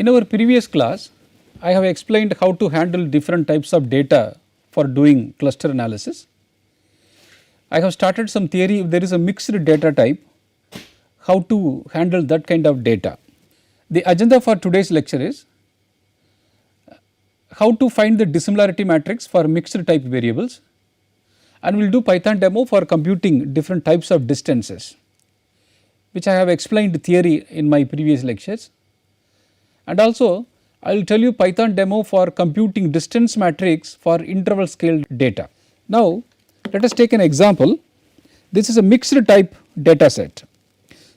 In our previous class, I have explained how to handle different types of data for doing cluster analysis. I have started some theory if there is a mixed data type, how to handle that kind of data. The agenda for today's lecture is how to find the dissimilarity matrix for mixed type variables, and we will do Python demo for computing different types of distances, which I have explained theory in my previous lectures. And also I will tell you Python demo for computing distance matrix for interval scaled data. Now let us take an example. This is a mixed type data set.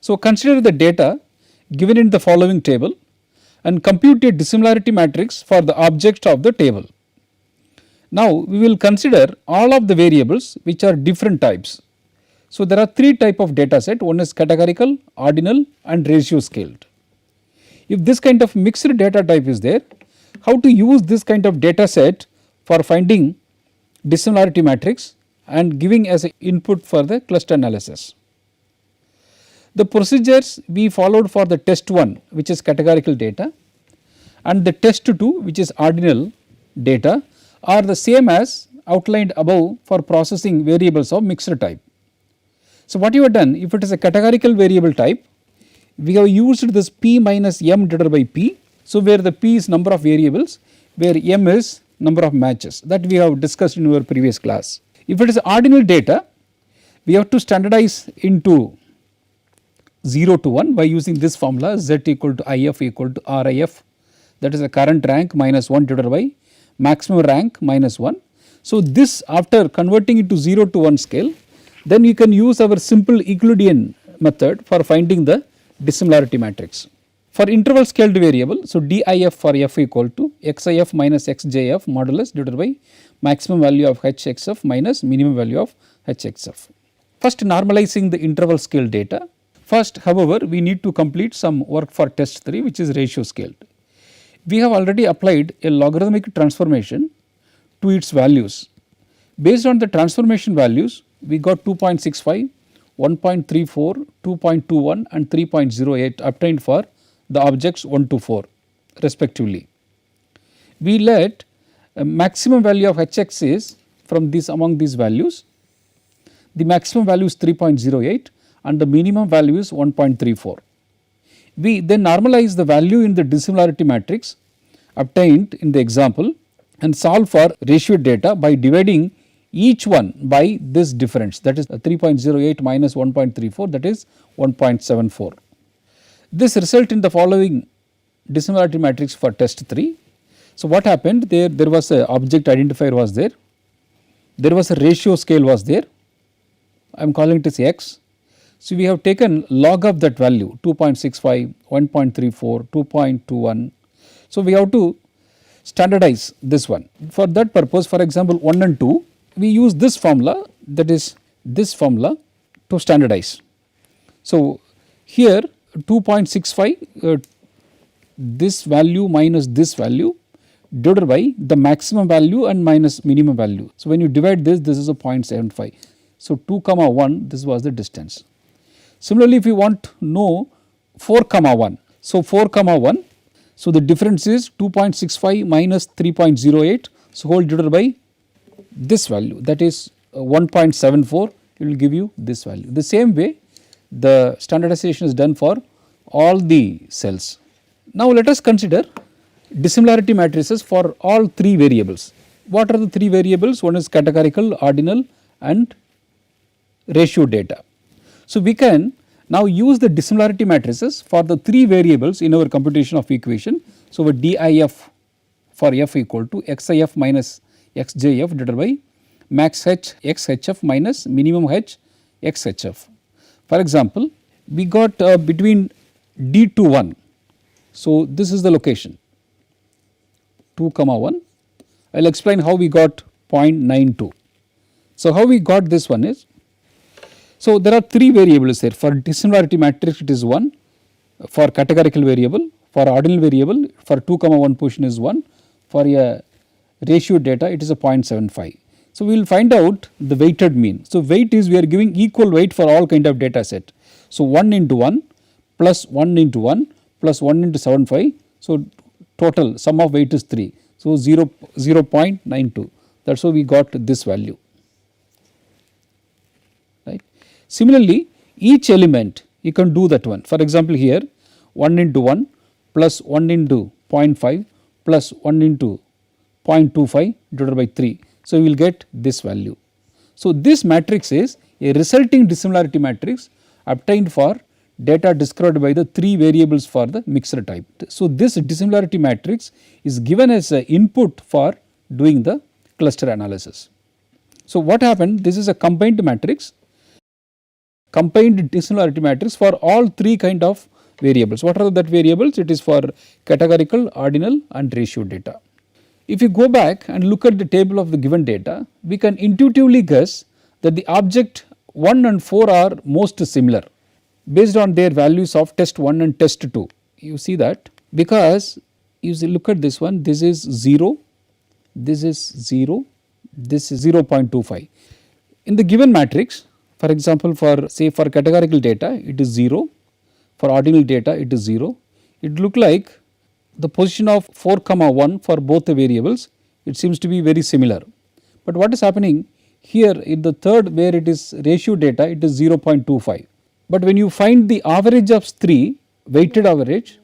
So consider the data given in the following table and compute a dissimilarity matrix for the objects of the table. Now we will consider all of the variables which are different types. So there are three types of data set. One is categorical, ordinal and ratio scaled. If this kind of mixed data type is there, how to use this kind of data set for finding dissimilarity matrix and giving as an input for the cluster analysis. The procedures we followed for the test 1, which is categorical data, and the test 2, which is ordinal data, are the same as outlined above for processing variables of mixed type. So what you have done, if it is a categorical variable type, we have used this p minus m divided by p. So where the p is number of variables, where m is number of matches, that we have discussed in our previous class. If it is ordinal data, we have to standardize into 0 to 1 by using this formula z equal to if equal to rif, that is the current rank minus 1 divided by maximum rank minus 1. So this, after converting it to 0 to 1 scale, then you can use our simple Euclidean method for finding the dissimilarity matrix. For interval scaled variable, so dif for f equal to xif minus xjf modulus divided by maximum value of hxf minus minimum value of hxf. First, normalizing the interval scale data. First, however, we need to complete some work for test 3, which is ratio scaled. We have already applied a logarithmic transformation to its values. Based on the transformation values, we got 2.65, 1.34, 2.21 and 3.08 obtained for the objects 1 to 4 respectively. We let a maximum value of hx is from this among these values. The maximum value is 3.08 and the minimum value is 1.34. We then normalize the value in the dissimilarity matrix obtained in the example and solve for ratio data by dividing each one by this difference, that is 3.08 minus 1.34, that is 1.74. This result in the following dissimilarity matrix for test 3. So what happened there? There was a object identifier was there, there was a ratio scale was there, I am calling it as x. So we have taken log of that value 2.65, 1.34, 2.21. So we have to standardize this one. For that purpose, for example 1 and 2, we use this formula, that is this formula, to standardize. So here 2.65 this value minus this value divided by the maximum value and minus minimum value. So when you divide this, this is a 0.75. So 2 comma 1, this was the distance. Similarly, if you want to know 4 comma 1, so 4 comma 1, so the difference is 2.65 minus 3.08, so whole divided by this value, that is 1.74, it will give you this value. The same way the standardization is done for all the cells. Now let us consider dissimilarity matrices for all three variables. What are the three variables? One is categorical, ordinal and ratio data. So we can now use the dissimilarity matrices for the three variables in our computation of equation. So our dif for f equal to xif minus xjf divided by max h xhf minus minimum h xhf. For example, we got between d to 1. So this is the location 2 comma 1. I will explain how we got 0.92. So how we got this one is, so there are three variables there. For dissimilarity matrix it is 1, for categorical variable, for ordinal variable for 2 comma 1 position is 1, for a ratio data it is a 0.75. So we will find out the weighted mean. So weight is, we are giving equal weight for all kind of data set. So 1 into 1 plus 1 into 1 plus 1 into 75. So total sum of weight is 3. So, 0.92, that is how we got this value, right. Similarly, each element you can do that one. For example, here 1 into 1 plus 1 into 0.5 plus 1 into 0.25 divided by 3. So, we will get this value. So, this matrix is a resulting dissimilarity matrix obtained for data described by the 3 variables for the mixed type. So, this dissimilarity matrix is given as an input for doing the cluster analysis. So, what happened? This is a combined matrix, combined dissimilarity matrix for all 3 kind of variables. What are that variables? It is for categorical, ordinal and ratio data. If you go back and look at the table of the given data, we can intuitively guess that the object 1 and 4 are most similar based on their values of test 1 and test 2. You see that, because you see, look at this one, this is 0, this is 0, this is 0.25. In the given matrix, for example, for say for categorical data it is 0, for ordinal data it is 0. It look like the position of 4 comma 1 for both the variables, it seems to be very similar. But what is happening here in the third, where it is ratio data, it is 0.25. But when you find the average of 3, weighted average,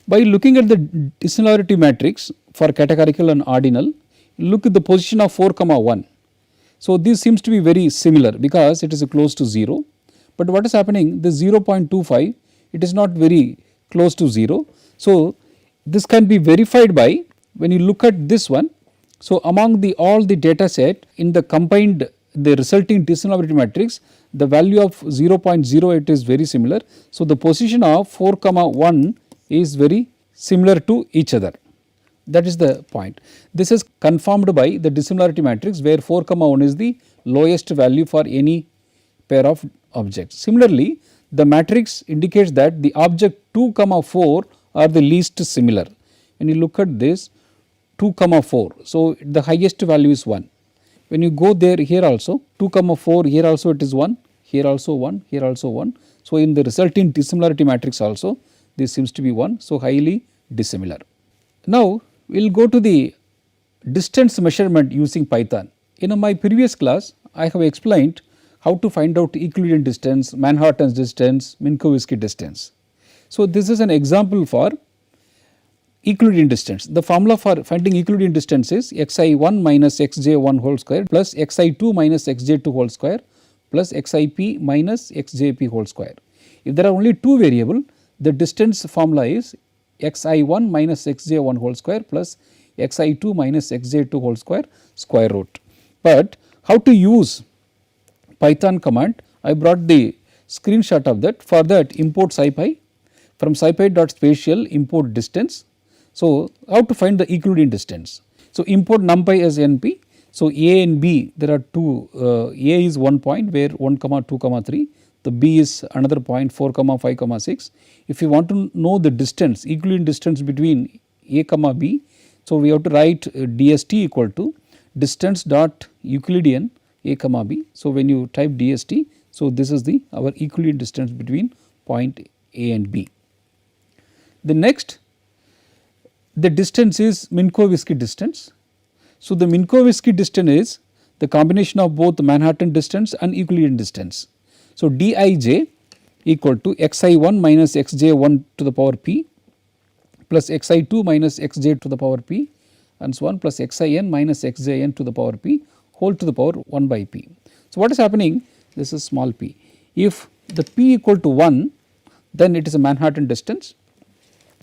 by looking at the dissimilarity matrix for categorical and ordinal, look at the position of 4 comma 1. So, this seems to be very similar because it is close to 0. But what is happening, the 0.25, it is not very close to 0. So, this can be verified by when you look at this one. So, among the all the data set in the combined, the resulting dissimilarity matrix, the value of 0.08 is very similar. So, the position of 4 comma 1 is very similar to each other. That is the point. This is confirmed by the dissimilarity matrix, where 4 comma 1 is the lowest value for any pair of objects. Similarly, the matrix indicates that the object 2 comma 4 are the least similar. When you look at this 2 comma 4, so the highest value is 1. When you go there, here also 2 comma 4, here also it is 1, here also 1, here also 1. So, in the resulting dissimilarity matrix also this seems to be 1. So, highly dissimilar. Now, we will go to the distance measurement using Python. In my previous class, I have explained how to find out Euclidean distance, Manhattan's distance, Minkowski distance. So, this is an example for Euclidean distance. The formula for finding Euclidean distance is xi1 minus xj1 whole square plus xi2 minus xj2 whole square plus xip minus xjp whole square. If there are only 2 variables, the distance formula is xi1 minus xj1 whole square plus xi2 minus xj2 whole square root. But how to use Python command, I brought the screenshot of that. For that, import scipy, from scipy.spatial import distance. So, how to find the Euclidean distance? So, import numpy as np. So, a and b, there are 2, a is one point where 1 comma 2 comma 3, the b is another point 4 comma 5 comma 6. If you want to know the distance, Euclidean distance between a comma b, so we have to write dst equal to distance dot Euclidean a comma b. So, when you type dst, so this is the our Euclidean distance between point a and b. The next, the distance is Minkowski distance. So, the Minkowski distance is the combination of both Manhattan distance and Euclidean distance. So, dij equal to xi1 minus xj1 to the power p plus xi2 minus xj to the power p and so on plus xin minus xjn to the power p whole to the power 1 by p. So, what is happening? This is small p. If the p equal to 1, then it is a Manhattan distance.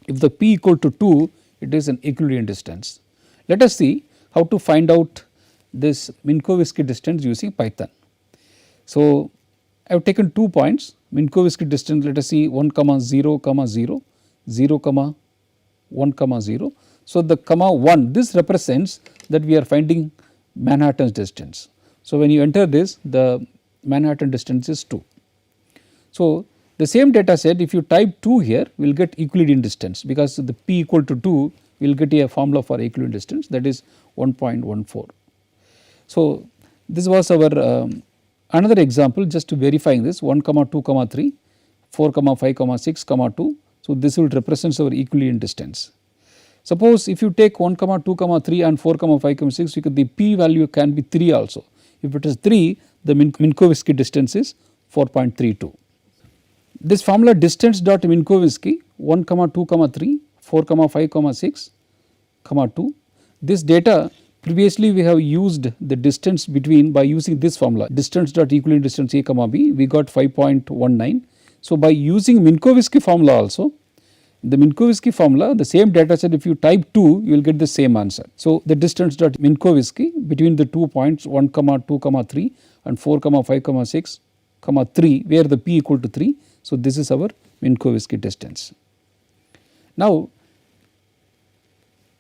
If the p equal to 2, it is an Euclidean distance. Let us see how to find out this Minkowski distance using Python. So, I have taken 2 points, Minkowski distance, let us see 1 comma 0 comma 0, 0 comma 1 comma 0. So, the comma 1, this represents that we are finding Manhattan's distance. So, when you enter this, the Manhattan distance is 2. So, the same data set, if you type 2 here, we will get Euclidean distance, because the p equal to 2, we will get a formula for Euclidean distance, that is 1.14. So, this was our another example just to verifying this 1 comma 2 comma 3, 4 comma 5 comma 6 comma 2. So, this will represent our Euclidean distance. Suppose if you take 1, 2, 3 and 4, 5, 6, you could, the p value can be 3 also. If it is 3, the Minkowski distance is 4.32. This formula distance dot Minkowski 1, 2, 3, 4, 5, 6, 2. This data previously we have used the distance between by using this formula distance dot equivalent distance a comma b, we got 5.19. So, by using Minkowski formula also, the Minkowski formula, the same data set, if you type 2 you will get the same answer. So, the distance dot Minkowski between the 2 points 1, 2, 3 and 4, 5, 6, 3 where the p equal to 3. So, this is our Minkowski distance. Now,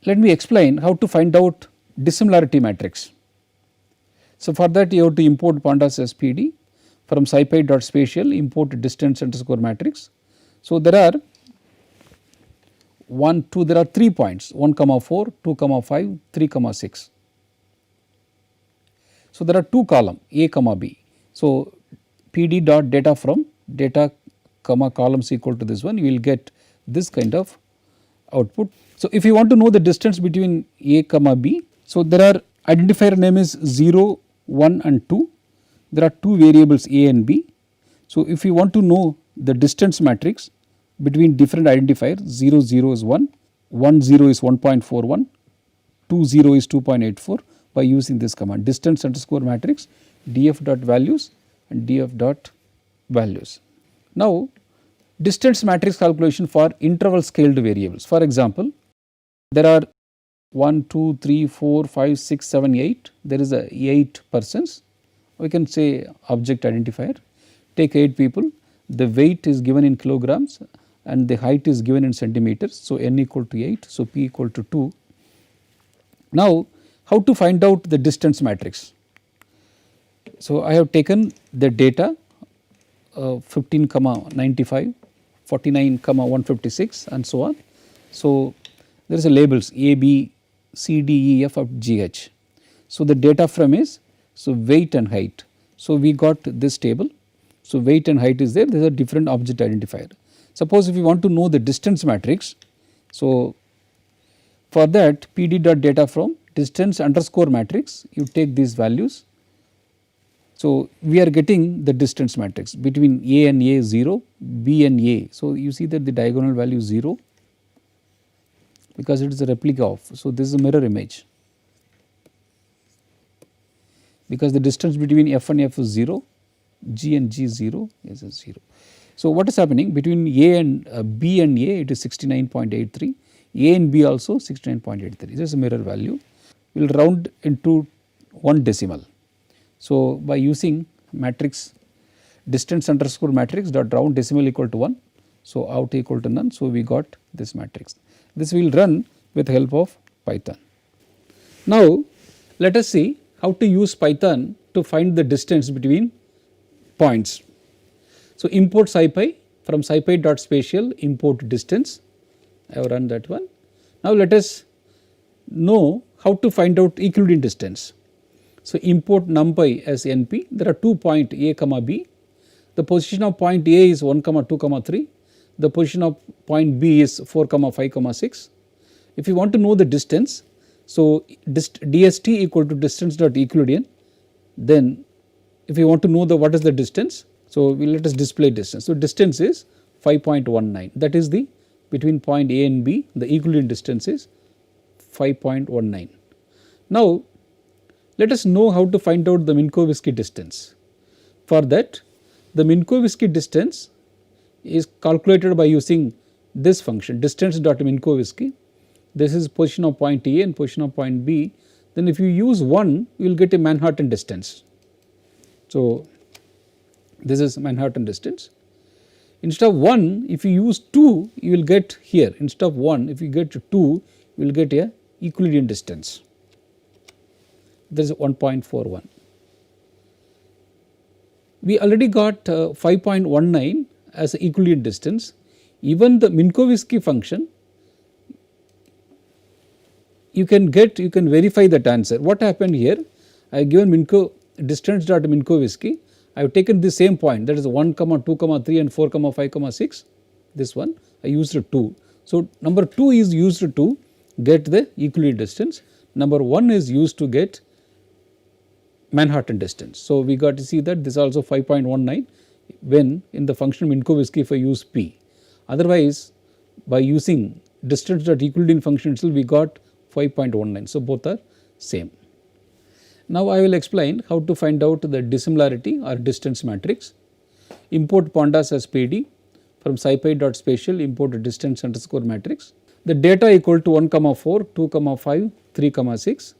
let me explain how to find out dissimilarity matrix. So, for that you have to import pandas SPD from scipy dot spatial import distance underscore matrix. So, there are 1, 2, there are 3 points 1, 4, 2, 5, 3, 6. So, there are 2 column A, B. So, PD dot data from data columns equal to this one, you will get this kind of output. So, if you want to know the distance between A, B, so there are identifier name is 0, 1 and 2. There are 2 variables A and B. So, if you want to know the distance matrix between different identifiers 0, 0 is 1, 1, 0 is 1.41, 2, 0 is 2.84 by using this command distance underscore matrix df dot values and df dot values. Now, distance matrix calculation for interval scaled variables. For example, there are 1, 2, 3, 4, 5, 6, 7, 8, there is a 8 persons, we can say object identifier, take 8 people, the weight is given in kilograms and the height is given in centimeters. So, n equal to 8, so p equal to 2. Now, how to find out the distance matrix? So, I have taken the data 15, 95, 49, 156 and so on. So, there is a labels A, B, C, D, E, F of G, H. So, the data frame is so weight and height. So, we got this table. So, weight and height is there, there is a different object identifier. Suppose if you want to know the distance matrix, so for that PD dot data from distance underscore matrix, you take these values. So, we are getting the distance matrix between A and A 0, B and A. So, you see that the diagonal value is 0 because it is a replica of. So, this is a mirror image because the distance between F and F is 0, G and G 0 is a 0. So, what is happening between A and B and A, it is 69.83, A and B also 69.83, this is a mirror value. We will round into 1 decimal. So, by using matrix distance underscore matrix dot round decimal equal to 1, so out equal to none. So, we got this matrix. This we will run with the help of Python. Now, let us see how to use Python to find the distance between points. So, import scipy from scipy dot spatial import distance, I have run that one. Now, let us know how to find out equivalent distance. So, import numpy as np, there are 2 point A comma B, the position of point A is 1 comma 2 comma 3, the position of point B is 4 comma 5 comma 6. If you want to know the distance, so dst equal to distance dot Euclidean, then if you want to know the what is the distance, so let us display distance. So, distance is 5.19, that is the between point A and B, the Euclidean distance is 5.19. Now, let us know how to find out the Minkowski distance. For that, the Minkowski distance is calculated by using this function distance dot Minkowski. This is position of point A and position of point B. Then if you use 1, you will get a Manhattan distance. So, this is Manhattan distance. Instead of 1, if you use 2, you will get here. Instead of 1, if you get 2, you will get a Euclidean distance. There is 1.41. We already got 5.19 as an Euclidean distance. Even the Minkowski function, you can verify that answer. What happened here? I have given distance dot Minkowski. I have taken the same point, that is 1 comma 2 comma 3 and 4 comma 5 comma 6. This one I used 2. So, number 2 is used to get the Euclidean distance. Number 1 is used to get Manhattan distance. So, we got to see that this is also 5.19 when in the function Minkowski if I use P. Otherwise, by using distance dot Euclidean function itself we got 5.19. So, both are same. Now, I will explain how to find out the dissimilarity or distance matrix. Import pandas as PD from scipy dot spatial import a distance underscore matrix. The data equal to 1, 4, 2, 5, 3, 6.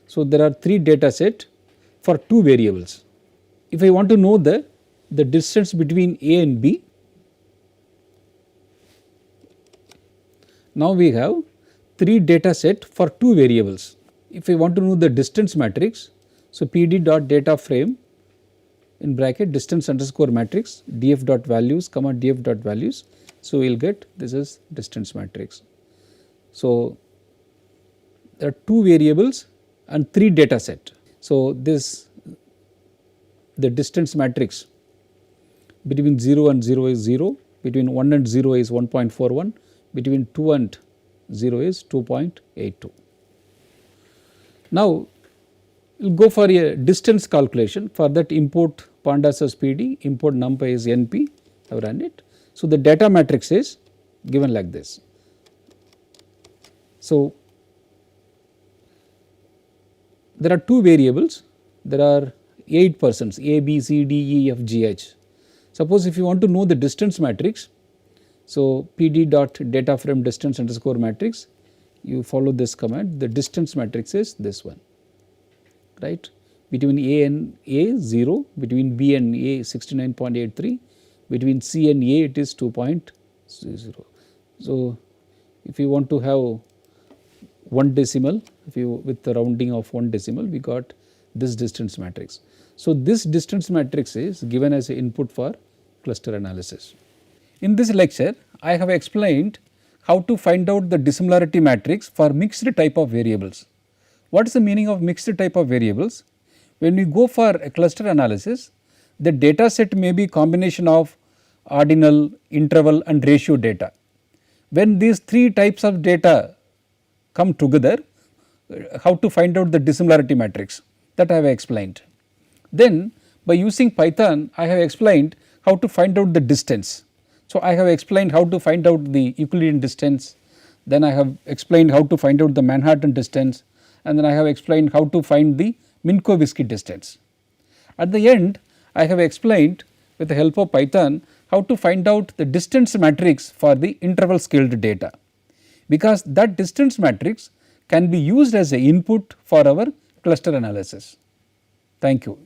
So, there are 3 data set for 2 variables. If I want to know the distance between A and B, now we have 3 data set for 2 variables. If I want to know the distance matrix, so PD dot data frame in bracket distance underscore matrix df dot values comma df dot values. So, we will get this is distance matrix. So, there are 2 variables and 3 data set. So, this the distance matrix between 0 and 0 is 0, between 1 and 0 is 1.41, between 2 and 0 is 2.82. Now, we will go for a distance calculation. For that import pandas as PD, import numpy is NP, I have run it. So, the data matrix is given like this. So, there are 2 variables, there are 8 persons A, B, C, D, E, F, G, H. Suppose if you want to know the distance matrix, so PD dot data frame distance underscore matrix, you follow this command, the distance matrix is this one, right. Between A and A 0, between B and A 69.83, between C and A it is 2.0. So, if you want to have 1 decimal, if you with the rounding of 1 decimal, we got this distance matrix. So, this distance matrix is given as an input for cluster analysis. In this lecture, I have explained how to find out the dissimilarity matrix for mixed type of variables. What is the meaning of mixed type of variables? When we go for a cluster analysis, the data set may be combination of ordinal, interval and ratio data. When these 3 types of data come together, how to find out the dissimilarity matrix, that I have explained. Then by using Python, I have explained how to find out the distance. So, I have explained how to find out the Euclidean distance, then I have explained how to find out the Manhattan distance, and then I have explained how to find the Minkowski distance. At the end, I have explained with the help of Python how to find out the distance matrix for the interval scaled data, because that distance matrix can be used as an input for our cluster analysis. Thank you.